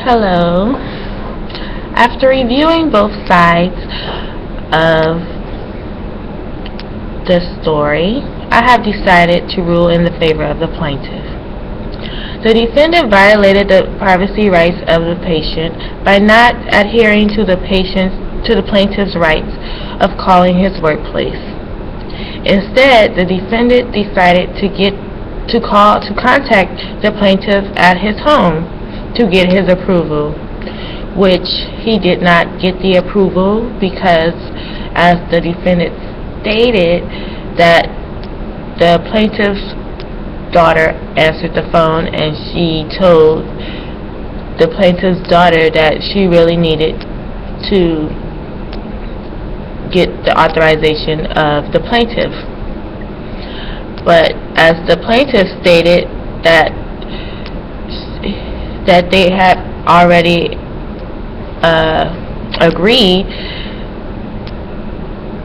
Hello. After reviewing both sides of the story, I have decided to rule in the favor of the plaintiff. The defendant violated the privacy rights of the patient by not adhering to the plaintiff's rights of calling his workplace. Instead, the defendant decided to contact the plaintiff at his home to get his approval, which he did not get the approval because, as the defendant stated, that the plaintiff's daughter answered the phone and she told the plaintiff's daughter that she really needed to get the authorization of the plaintiff. But as the plaintiff stated that they had already agreed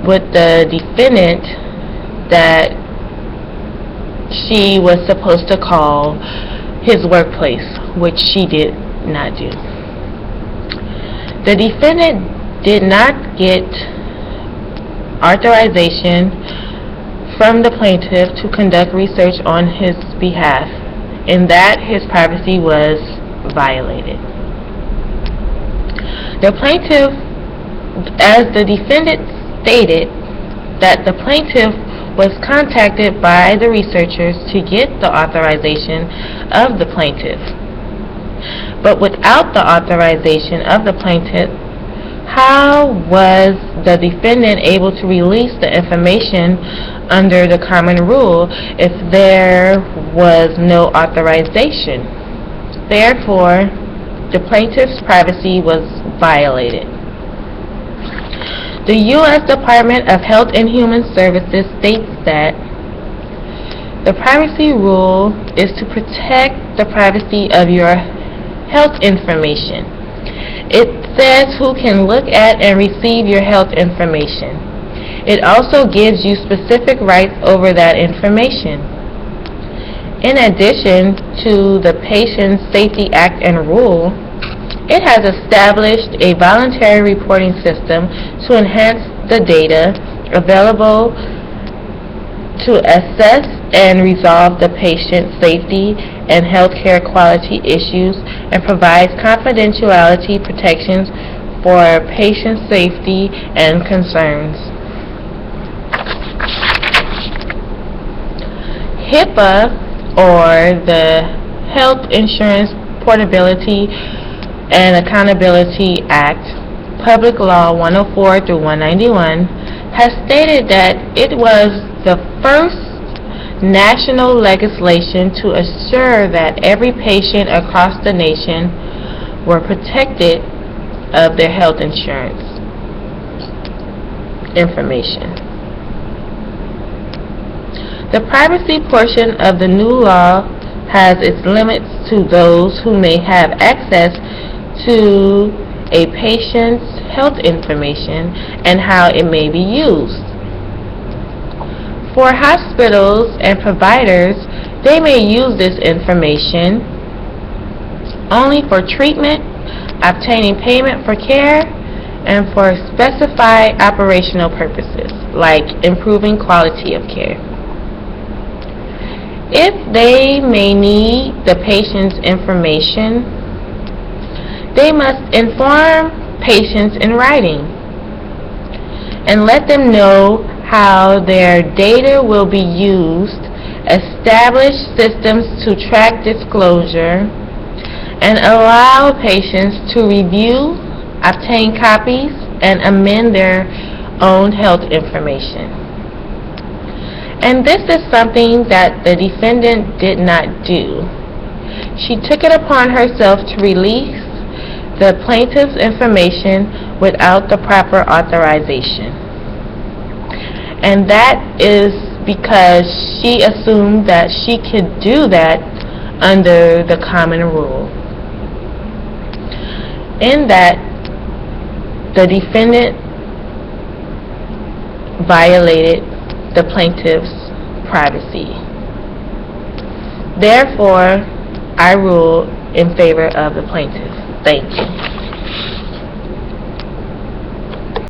with the defendant that she was supposed to call his workplace, which she did not do. The defendant did not get authorization from the plaintiff to conduct research on his behalf, and that his privacy was violated. The plaintiff, as the defendant stated, that the plaintiff was contacted by the researchers to get the authorization of the plaintiff. But without the authorization of the plaintiff, how was the defendant able to release the information under the common rule if there was no authorization? Therefore, the plaintiff's privacy was violated. The U.S. Department of Health and Human Services states that the privacy rule is to protect the privacy of your health information. It says who can look at and receive your health information. It also gives you specific rights over that information. In addition to the Patient Safety Act and rule, it has established a voluntary reporting system to enhance the data available to assess and resolve the patient safety and healthcare quality issues and provides confidentiality protections for patient safety and concerns. HIPAA, or the Health Insurance Portability and Accountability Act, Public Law 104 through 191, has stated that it was the first national legislation to assure that every patient across the nation were protected of their health insurance information. The privacy portion of the new law has its limits to those who may have access to a patient's health information and how it may be used. For hospitals and providers, they may use this information only for treatment, obtaining payment for care, and for specified operational purposes, like improving quality of care. If they may need the patient's information, they must inform patients in writing and let them know how their data will be used, establish systems to track disclosure, and allow patients to review, obtain copies, and amend their own health information. And this is something that the defendant did not do. She took it upon herself to release the plaintiff's information without the proper authorization. And that is because she assumed that she could do that under the common rule. In that, the defendant violated the plaintiff's privacy. Therefore, I rule in favor of the plaintiff. Thank you.